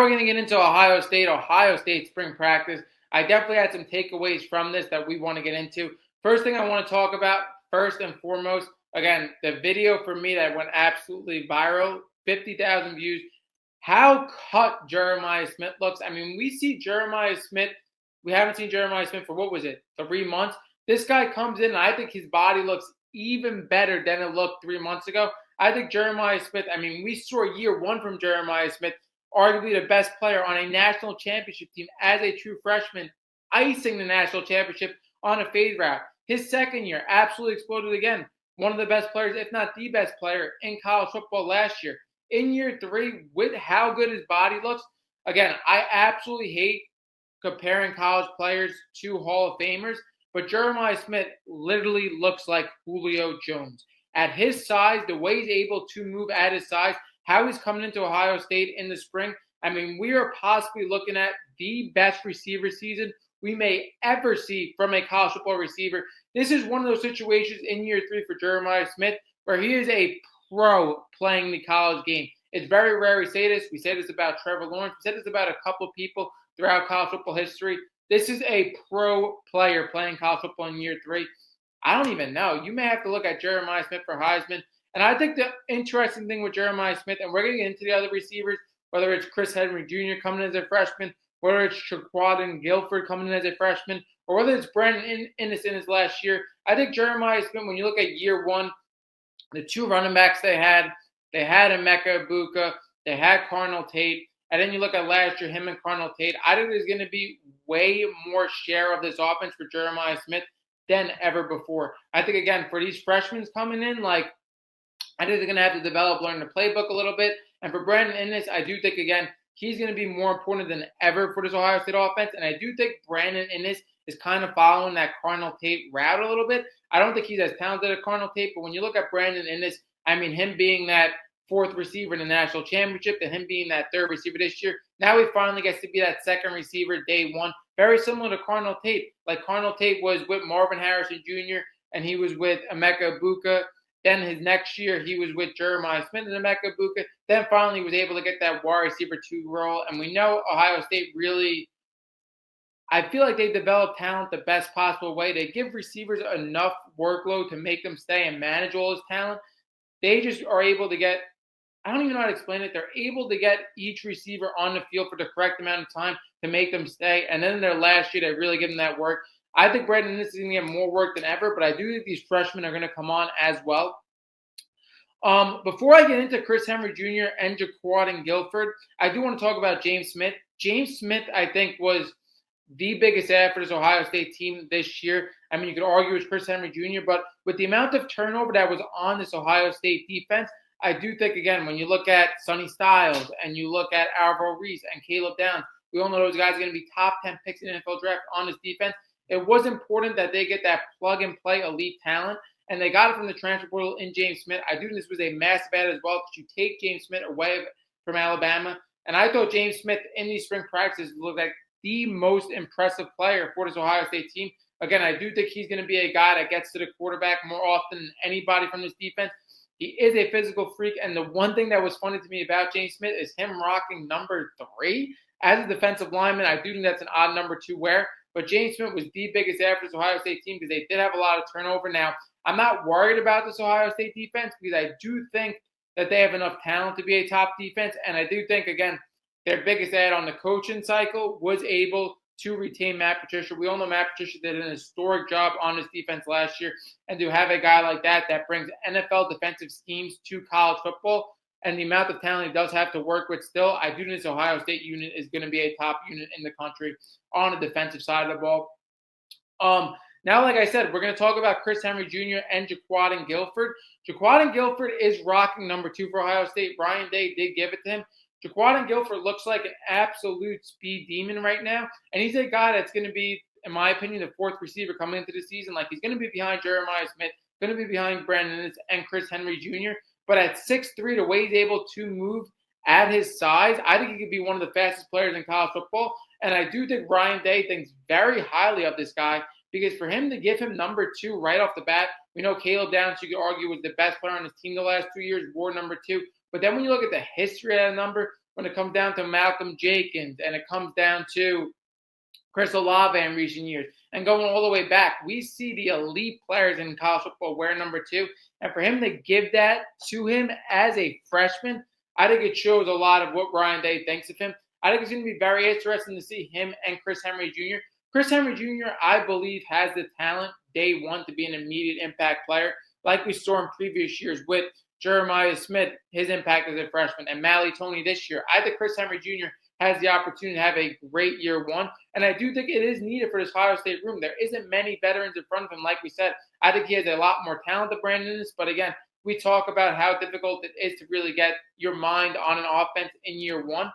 We're going to get into Ohio State spring practice. I definitely had some takeaways from this that we want to get into. First thing I want to talk about, first and foremost, again, the video for me that went absolutely viral, 50,000 views. How cut Jeremiah Smith looks. I mean, we see Jeremiah Smith. We haven't seen Jeremiah Smith for, 3 months? This guy comes in, and I think his body looks even better than it looked 3 months ago. I think Jeremiah Smith, we saw year one from Jeremiah Smith, arguably the best player on a national championship team as a true freshman, icing the national championship on a fade route. His second year absolutely exploded again. One of the best players, if not the best player in college football last year. In year three, with how good his body looks, again, I absolutely hate comparing college players to Hall of Famers, but Jeremiah Smith literally looks like Julio Jones. At his size, the way he's able to move at his size, how he's coming into Ohio State in the spring, we are possibly looking at the best receiver season we may ever see from a college football receiver. This is one of those situations in year three for Jeremiah Smith where he is a pro playing the college game. It's very rare we say this. We say this about Trevor Lawrence. We said this about a couple of people throughout college football history. This is a pro player playing college football in year three. I don't even know. You may have to look at Jeremiah Smith for Heisman. And I think the interesting thing with Jeremiah Smith, and we're going to get into the other receivers, whether it's Chris Henry Jr. coming in as a freshman, whether it's Shaquadin Guilford coming in as a freshman, or whether it's Brandon Inniss in his last year. I think Jeremiah Smith, when you look at year one, the two running backs they had Emeka Egbuka, they had Carnell Tate, and then you look at last year, him and Carnell Tate. I think there's going to be way more share of this offense for Jeremiah Smith than ever before. I think, again, for these freshmen coming in, I think they're going to have to learn the playbook a little bit. And for Brandon Inniss, I do think, again, he's going to be more important than ever for this Ohio State offense. And I do think Brandon Inniss is kind of following that Carnell Tate route a little bit. I don't think he's as talented as Carnell Tate, but when you look at Brandon Inniss, him being that fourth receiver in the national championship and him being that third receiver this year, now he finally gets to be that second receiver day one. Very similar to Carnell Tate. Like Carnell Tate was with Marvin Harrison Jr. and he was with Emeka Egbuka. Then his next year, he was with Jeremiah Smith and Emeka Egbuka. Then finally was able to get that wide receiver 2 role. And we know Ohio State really, I feel like they develop talent the best possible way. They give receivers enough workload to make them stay and manage all this talent. They just are able to get, I don't even know how to explain it. They're able to get each receiver on the field for the correct amount of time to make them stay. And then in their last year, they really give them that work. I think Brandon Inniss is going to get more work than ever, but I do think these freshmen are going to come on as well. Before I get into Chris Henry Jr. and Shaquadin Guilford, I do want to talk about James Smith. James Smith, I think, was the biggest add for this Ohio State team this year. You could argue it's Chris Henry Jr., but with the amount of turnover that was on this Ohio State defense, I do think, again, when you look at Sonny Styles and you look at Alvaro Reese and Caleb Downs, we all know those guys are going to be top 10 picks in the NFL draft on this defense. It was important that they get that plug-and-play elite talent, and they got it from the transfer portal in James Smith. I do think this was a massive add as well because you take James Smith away from Alabama, and I thought James Smith in these spring practices looked like the most impressive player for this Ohio State team. Again, I do think he's going to be a guy that gets to the quarterback more often than anybody from this defense. He is a physical freak, and the one thing that was funny to me about James Smith is him rocking number 3 as a defensive lineman. I do think that's an odd number to wear. But James Smith was the biggest add for this Ohio State team because they did have a lot of turnover. Now, I'm not worried about this Ohio State defense because I do think that they have enough talent to be a top defense. And I do think, again, their biggest add on the coaching cycle was able to retain Matt Patricia. We all know Matt Patricia did an historic job on this defense last year. And to have a guy like that brings NFL defensive schemes to college football, and the amount of talent he does have to work with still, I do think this Ohio State unit is going to be a top unit in the country on the defensive side of the ball. Now, like I said, we're going to talk about Chris Henry Jr. and Shaquadin Guilford. Shaquadin Guilford is rocking number 2 for Ohio State. Ryan Day did give it to him. Shaquadin Guilford looks like an absolute speed demon right now, and he's a guy that's going to be, in my opinion, the 4th receiver coming into the season. Like, he's going to be behind Jeremiah Smith, going to be behind Brandon Inniss and Chris Henry Jr., but at 6'3", the way he's able to move at his size, I think he could be one of the fastest players in college football. And I do think Ryan Day thinks very highly of this guy because for him to give him number 2 right off the bat, we know Caleb Downs, you could argue, was the best player on his team the last 2 years, wore number 2. But then when you look at the history of that number, when it comes down to Malcolm Jenkins and it comes down to Chris Olave in recent years, and going all the way back, we see the elite players in college football wear number 2. And for him to give that to him as a freshman, I think it shows a lot of what Ryan Day thinks of him. I think it's going to be very interesting to see him and Chris Henry Jr. Chris Henry Jr., I believe, has the talent day one to be an immediate impact player, like we saw in previous years with Jeremiah Smith, his impact as a freshman, and Mally Toney this year. I think Chris Henry Jr. has the opportunity to have a great year one, and I do think it is needed for this Ohio State room. There isn't many veterans in front of him, like we said. I think he has a lot more talent than Brandon Inniss, but again, we talk about how difficult it is to really get your mind on an offense in year one.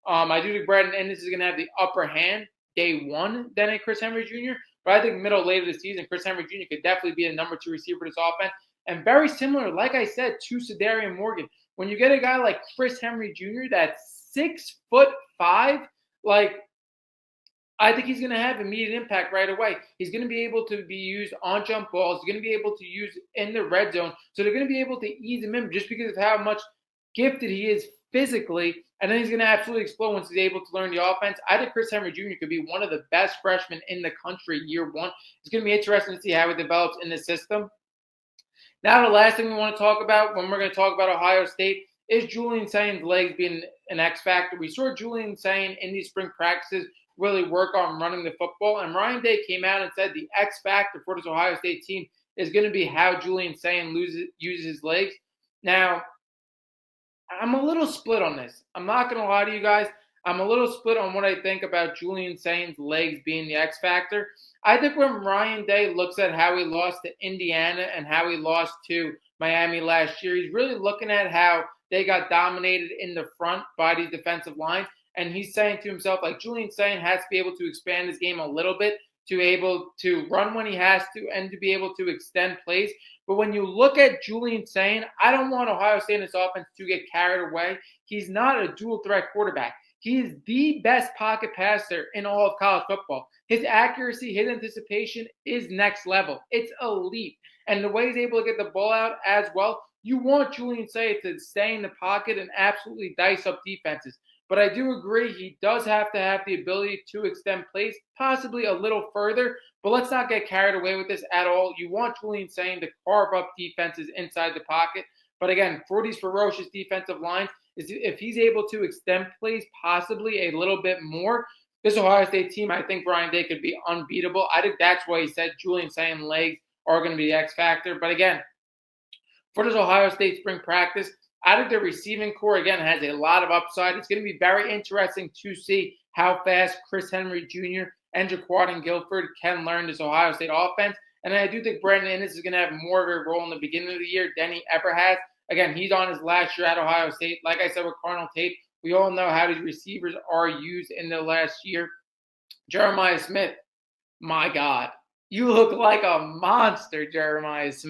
I do think Brandon Inniss is going to have the upper hand day one than a Chris Henry Jr., but I think middle, late of the season, Chris Henry Jr. could definitely be a number 2 receiver for this offense. And very similar, like I said, to Sedarian Morgan. When you get a guy like Chris Henry Jr. that's 6'5", like I think he's going to have immediate impact right away. He's going to be able to be used on jump balls. He's going to be able to use in the red zone. So they're going to be able to ease him in just because of how much gifted he is physically. And then he's going to absolutely explode once he's able to learn the offense. I think Chris Henry Jr. could be one of the best freshmen in the country year one. It's going to be interesting to see how it develops in the system. Now, the last thing we want to talk about when we're going to talk about Ohio State is Julian Sain's legs being an X factor. We saw Julian Sain in these spring practices really work on running the football, and Ryan Day came out and said the X factor for this Ohio State team is going to be how Julian Sain uses his legs. Now, I'm a little split on this. I'm not going to lie to you guys. I'm a little split on what I think about Julian Sain's legs being the X factor. I think when Ryan Day looks at how he lost to Indiana and how he lost to Miami last year, he's really looking at how they got dominated in the front by these defensive lines. And he's saying to himself, like, Julian Sain has to be able to expand his game a little bit to be able to run when he has to and to be able to extend plays. But when you look at Julian Sain, I don't want Ohio State in this offense to get carried away. He's not a dual threat quarterback. He is the best pocket passer in all of college football. His accuracy, his anticipation is next level. It's elite. And the way he's able to get the ball out as well, you want Julian Sain to stay in the pocket and absolutely dice up defenses. But I do agree he does have to have the ability to extend plays, possibly a little further. But let's not get carried away with this at all. You want Julian Sain to carve up defenses inside the pocket. But again, for these ferocious defensive lines, if he's able to extend plays possibly a little bit more, this Ohio State team, I think Ryan Day could be unbeatable. I think that's why he said Julian Sain legs are going to be the X factor. But again, for this Ohio State spring practice, I think the receiving core, again, has a lot of upside. It's going to be very interesting to see how fast Chris Henry Jr. and Jaquan Guilford can learn this Ohio State offense. And I do think Brandon Inniss is going to have more of a role in the beginning of the year than he ever has. Again, he's on his last year at Ohio State. Like I said with Carnell Tate, we all know how these receivers are used in the last year. Jeremiah Smith, my God, you look like a monster, Jeremiah Smith.